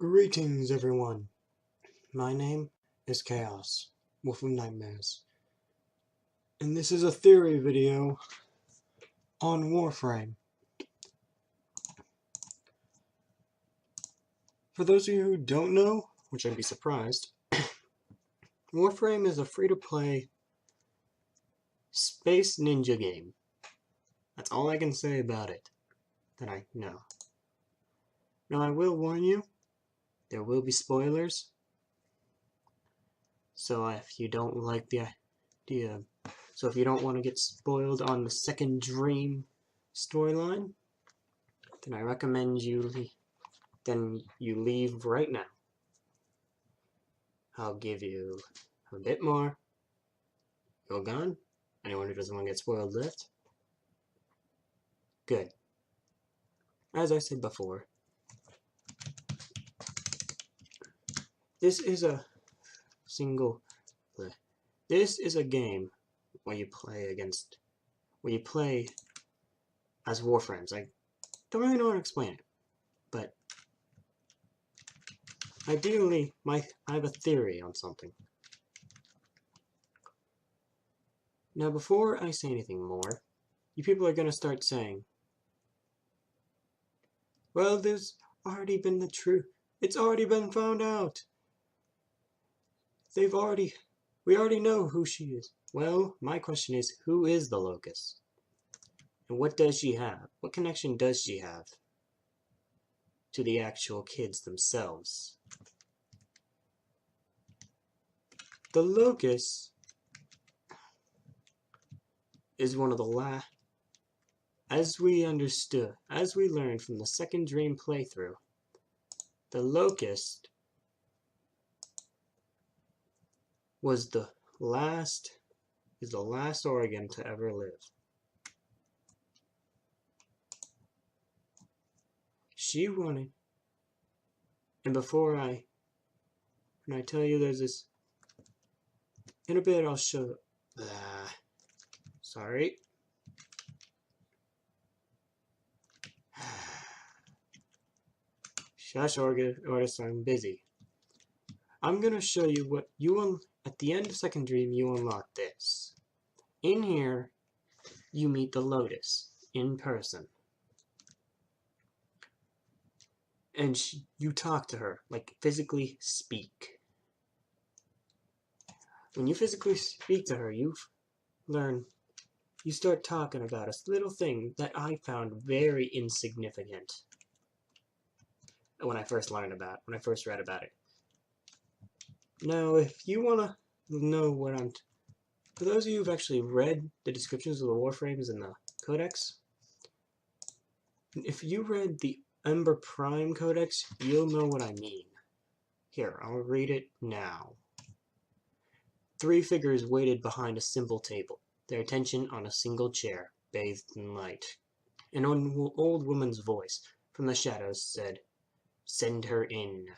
Greetings, everyone. My name is Chaos, Wolf of Nightmares, and this is a theory video on Warframe. For those of you who don't know, which I'd be surprised, Warframe is a free-to-play space ninja game. That's all I can say about it that I know. Now, I will warn you, there will be spoilers. So if you don't like the idea, if you don't want to get spoiled on the second dream storyline, then I recommend you leave right now. I'll give you a bit more. You're gone? Anyone who doesn't want to get spoiled left? Good. As I said before, this is a single play. This is a game where you play as Warframes. I don't really know how to explain it, but ideally, I have a theory on something. Now, before I say anything more, you people are going to start saying, well, there's already been the truth. It's already been found out. We already know who she is. Well, my question is, who is the Locust? And what does she have? What connection does she have to the actual kids themselves? The Locust is one of the last, as we learned from the second dream playthrough, the Locust is the last organ to ever live. She wanted, and when I tell you there's this, in a bit I'll show, sorry. Shush, artist, I'm busy. I'm gonna show you what at the end of second dream, you unlock this. In here, you meet the Lotus in person. And you talk to her, like physically speak. When you physically speak to her, you start talking about a little thing that I found very insignificant when I first read about it. Now, if you want to know for those of you who've actually read the descriptions of the Warframes in the Codex, if you read the Ember Prime Codex, you'll know what I mean. Here, I'll read it now. 3 figures waited behind a simple table, their attention on a single chair, bathed in light. An old woman's voice from the shadows said, "Send her in."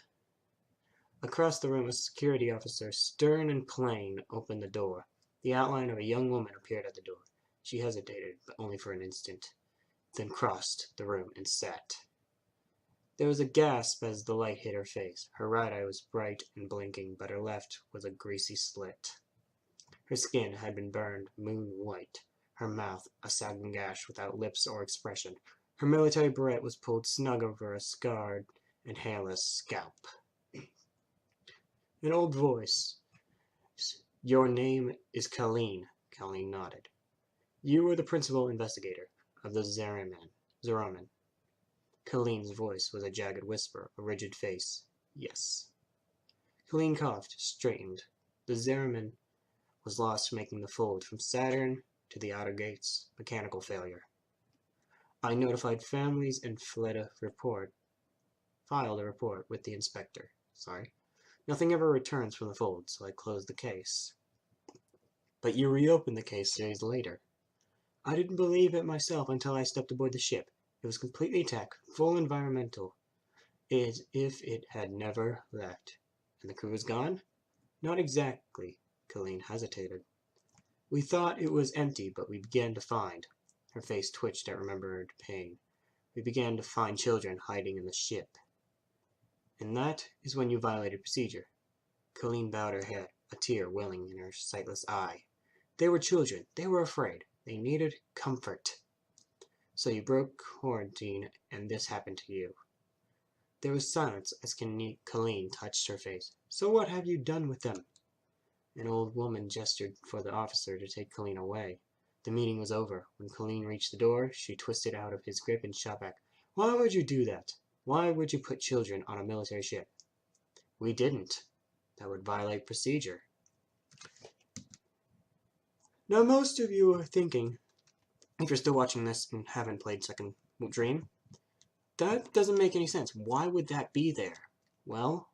Across the room, a security officer, stern and plain, opened the door. The outline of a young woman appeared at the door. She hesitated, but only for an instant, then crossed the room and sat. There was a gasp as the light hit her face. Her right eye was bright and blinking, but her left was a greasy slit. Her skin had been burned moon white, her mouth a sagging gash without lips or expression. Her military beret was pulled snug over a scarred and hairless scalp. An old voice. "Your name is Colleen." Colleen nodded. "You are the principal investigator of the Zeraman." Colleen's voice was a jagged whisper, a rigid face. "Yes." Colleen coughed, straightened. The Zeraman was lost making the fold from Saturn to the outer gates. Mechanical failure. I notified families and filed a report with the inspector. Nothing ever returns from the fold, so I closed the case. But you reopened the case days later. I didn't believe it myself until I stepped aboard the ship. It was completely tech, full environmental, as if it had never left. And the crew was gone? Not exactly, Colleen hesitated. We thought it was empty, but we began to find. Her face twitched at remembered pain. We began to find children hiding in the ship. And that is when you violated procedure. Colleen bowed her head, a tear welling in her sightless eye. They were children. They were afraid. They needed comfort. So you broke quarantine, and this happened to you. There was silence as Colleen touched her face. So what have you done with them? An old woman gestured for the officer to take Colleen away. The meeting was over. When Colleen reached the door, she twisted out of his grip and shot back. Why would you do that? Why would you put children on a military ship? We didn't. That would violate procedure. Now most of you are thinking, if you're still watching this and haven't played Second Dream, that doesn't make any sense. Why would that be there? Well,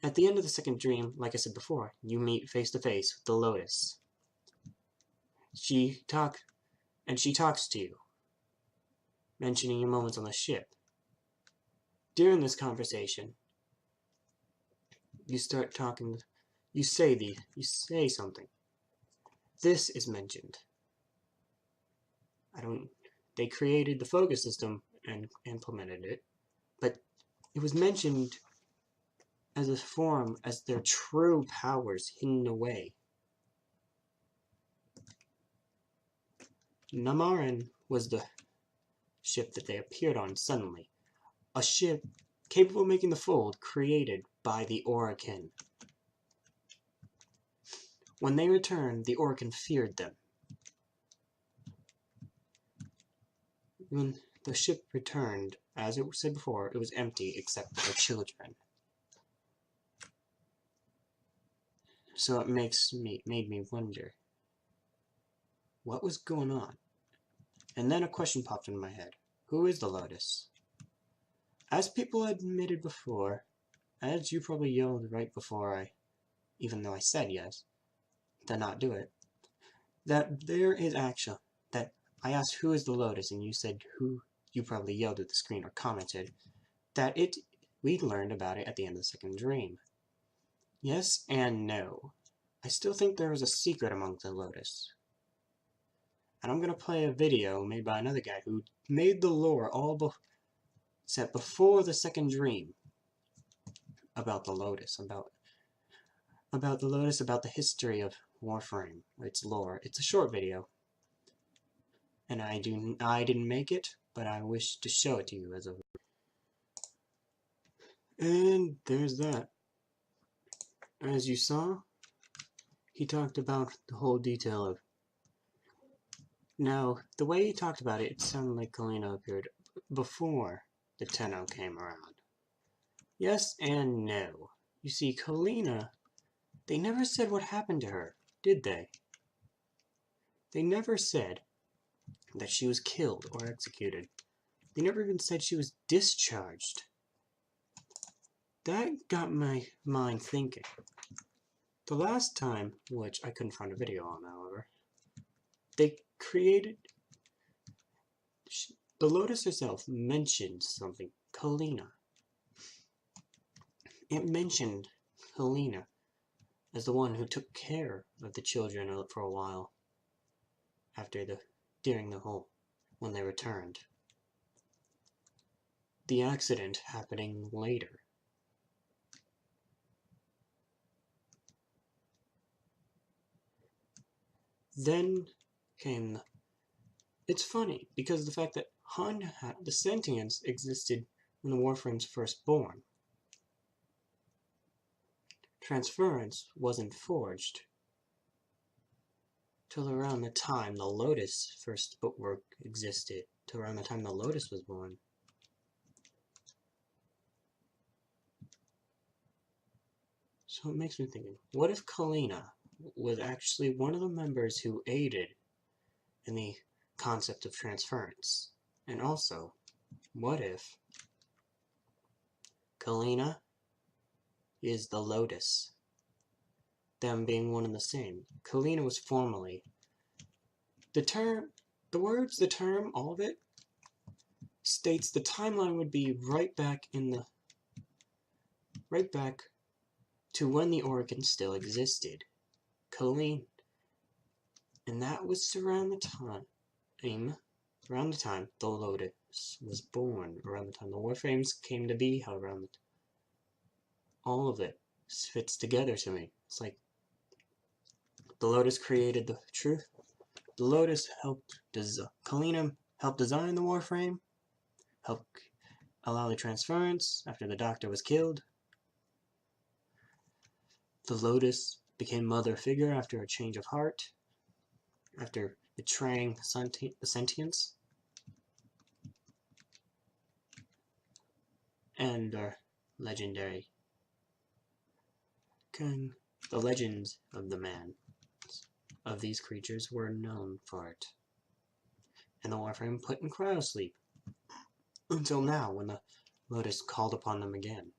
at the end of the Second Dream, like I said before, you meet face to face with the Lotus. She talks to you, mentioning your moments on the ship. During this conversation, you start talking. You say something. This is mentioned. They created the focus system and implemented it, but it was mentioned as a form as their true powers hidden away. Namaran was the ship that they appeared on suddenly. A ship capable of making the fold created by the Orokin. When they returned, the Orokin feared them. When the ship returned, as it was said before, it was empty except for children. So it made me wonder, what was going on? And then a question popped into my head. Who is the Lotus? As people admitted before, as you probably yelled right before even though I said yes, to not do it, that there is actually, that I asked who is the Lotus, and you said who, you probably yelled at the screen or commented, that we learned about it at the end of the Second Dream. Yes and no. I still think there is a secret among the Lotus. And I'm going to play a video made by another guy who made the lore all set before the Second Dream about the Lotus, about the Lotus, about the history of Warframe, its lore. It's a short video, and I didn't make it, but I wish to show it to you as a. And there's that. As you saw, he talked about the whole detail of. Now, the way he talked about it, it sounded like Kalina appeared before the Tenno came around. Yes and no. You see, Kalina, they never said what happened to her, did they? They never said that she was killed or executed. They never even said she was discharged. That got my mind thinking. The last time, which I couldn't find a video on, however, they created. The Lotus herself mentioned something. Kalina. It mentioned Kalina as the one who took care of the children for a while when they returned. The accident happening later. Then came it's funny, because the fact that the sentience existed when the Warframe's first born. Transference wasn't forged till around the time the Lotus first bookwork existed, till around the time the Lotus was born. So it makes me thinking, what if Kalina was actually one of the members who aided in the concept of transference? And also, what if Kalina is the Lotus, them being one and the same? Kalina was formerly the term, all of it states the timeline would be right back to when the Orokin still existed. Colleen. And that was around the time Around the time the Lotus was born, around the time the Warframes came to be, how around the all of it fits together to me. It's like the Lotus created the truth. The Lotus helped Kalina helped design the Warframe, helped allow the transference after the Doctor was killed. The Lotus became mother figure after a change of heart, after betraying the sentience. And our legendary king. The legends of the man of these creatures were known for it, and the Warframe put in cryosleep until now, when the Lotus called upon them again.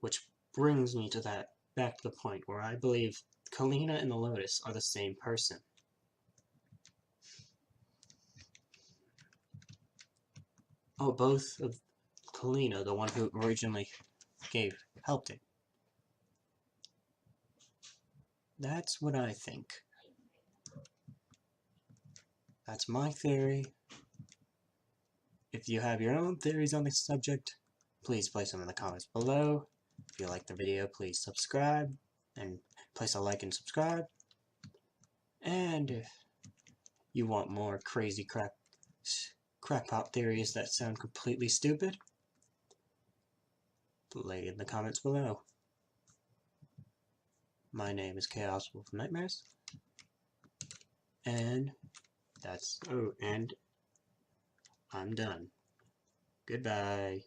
Which brings me to back to the point where I believe Kalina and the Lotus are the same person. Oh, both of Kalina, the one who originally helped it. That's what I think. That's my theory. If you have your own theories on this subject, please place them in the comments below. If you like the video, please subscribe, and place a like and subscribe. And if you want more crazy crackpot theories that sound completely stupid, lay in the comments below. My name is Chaos Wolf Nightmares, and and I'm done. Goodbye.